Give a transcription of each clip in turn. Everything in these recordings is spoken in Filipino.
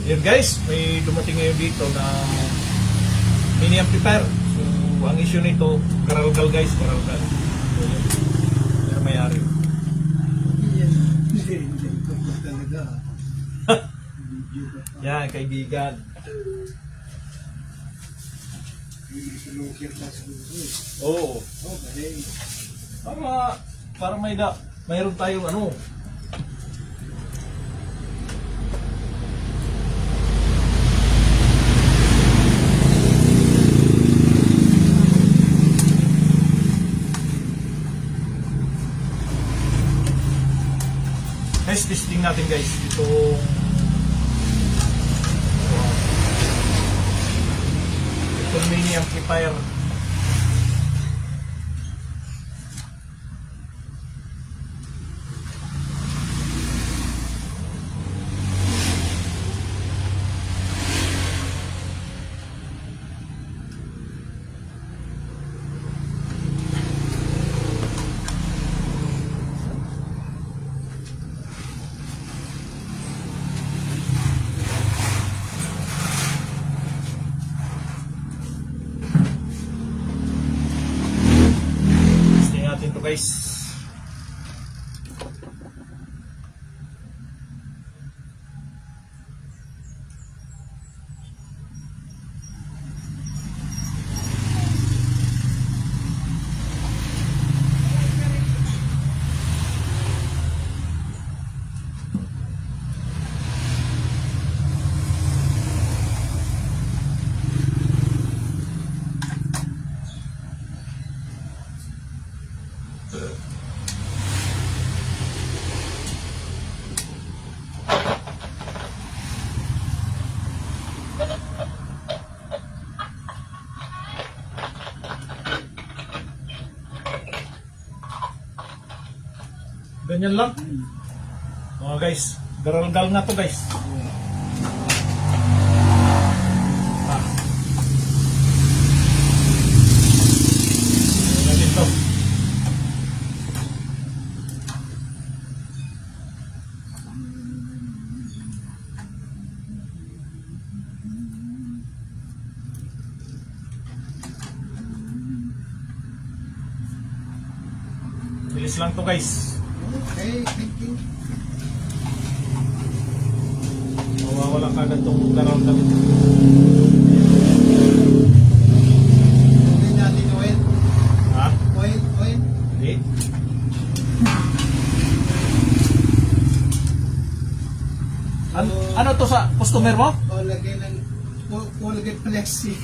Yun guys, may dumating ngayon dito na mini amplifier. So, ang issue nito, garalgal guys, garalgal. So, yun. Yan mayari. Yan, kaibigan. Oo. Para mayroon tayong ano. Guys, testing natin guys itong mini amplifier. Guys, ganyan lang. Mga guys, garalgal na to guys. Ganyan to. Bilis lang to guys. Okay, thank you. Mawawala ka agad itong garalgal. Hindi natin oil. Ha? Oil. Hindi. Ano to sa customer mo? O, lagay ng Colgate Flexi.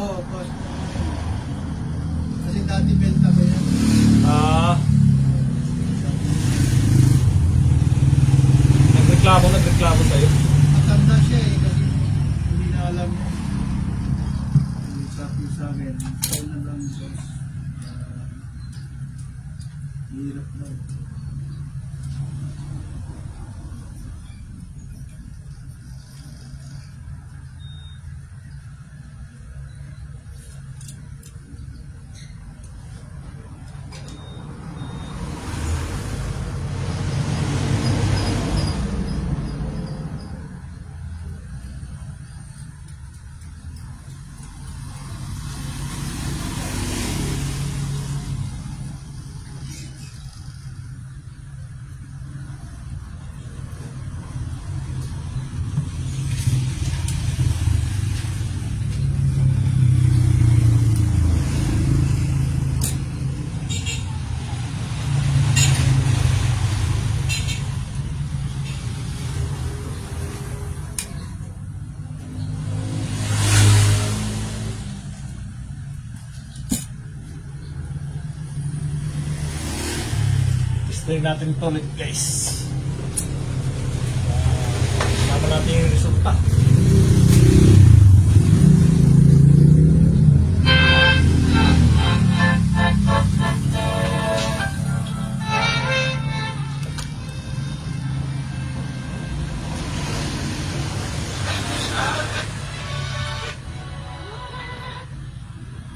Oo, boss. Kasi dati benta ko yan. Nagreklamo sa'yo. Matanda siya kasi hindi na alam niya. Sabi sa akin, kaya na lang boss. Hirap na. Try natin ito ulit guys. Sama natin yung resulta.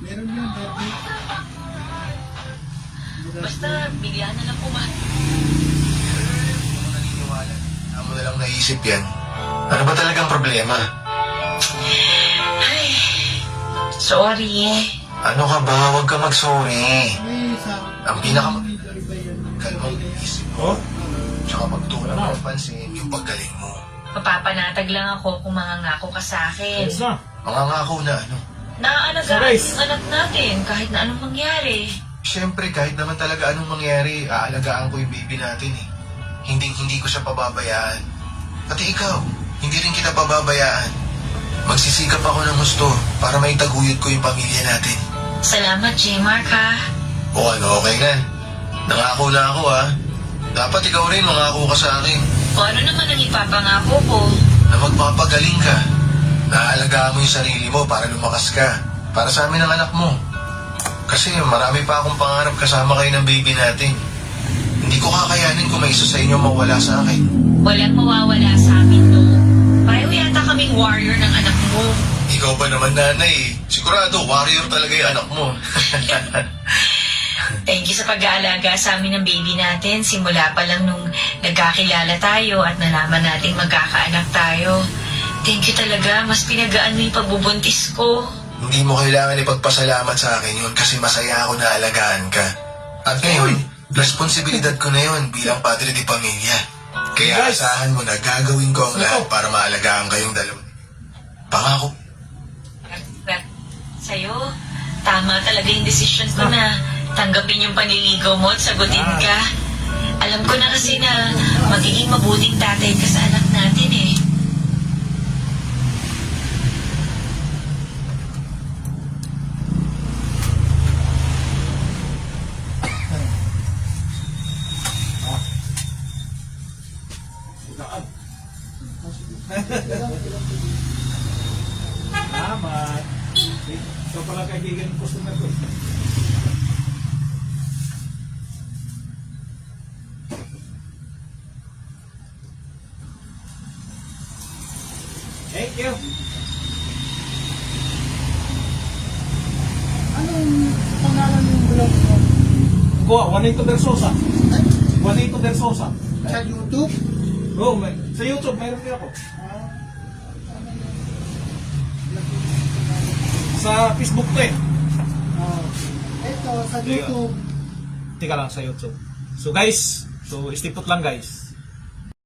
Meron yan, birthday. Basta, bilihan na lang po man. Hindi mo naniniwala. isip yan. Ano ba talagang problema? Ay, sorry. Ano ka ba? Huwag ka mag-sorry. May isa. Ang pinaka- May iba yan. Kalmang isip Oh, mo. Tsaka magtunan ng pansin yung paggaling mo. Mapapanatag lang ako kung mangangako ka sa akin. ayos na. Mangangako na ano. Naaalagaan So, guys. yung anak natin kahit na anong mangyari. Siyempre, kahit naman talaga anong mangyari, aalagaan ko yung baby natin eh. Hindi ko siya pababayaan. Pati ikaw, hindi rin kita pababayaan. Magsisikap ako ng gusto para maitaguyod ko yung pamilya natin. Salamat, J-Mark, ha? O ano, okay na. Nangako na ako ha. Dapat ikaw rin mangako ka sa akin O ano naman ang ipapangako ko? na magpapagaling ka. Naalagaan mo yung sarili mo para lumakas ka. Para sa amin ang anak mo. Kasi marami pa akong pangarap kasama kayo ng baby natin. Hindi ko kakayanin kung may isa sa inyo mawala sa akin. Walang mawawala sa amin, no? Pareho yata kaming warrior ng anak mo. Ikaw ba naman nanay? Sigurado, warrior talaga yung anak mo. Thank you sa pag-aalaga sa amin ng baby natin. Simula pa lang nung nagkakilala tayo at nalaman natin magkakaanak tayo. Thank you talaga. Mas pinagaan mo yung pagbubuntis ko. Hindi mo kailangan ipagpasalamat sa akin yun kasi masaya ako na alagaan ka. At ngayon, responsibilidad ko na yun bilang padre di pamilya. Kaya Guys. asahan mo na gagawin ko ang lahat para maalagaan kayong dalawa. Pangako. But sa'yo, tama talaga yung decision ko na tanggapin yung panliligaw mo at sagutin ka. Alam ko na kasi na magiging mabuting tatay ka sa anak natin eh. Salamat. Ito pala kaibigan ng customer ko. Thank you. Anong pangalan yung vlog mo? Kuha, Juanito Del Sosa. Juanito Del Sosa. Sa YouTube? Oh, sa YouTube, mayroon din ako. Sa Facebook to eh. Ito, sa YouTube. Tika lang sa YouTube. So guys, so istipot lang guys.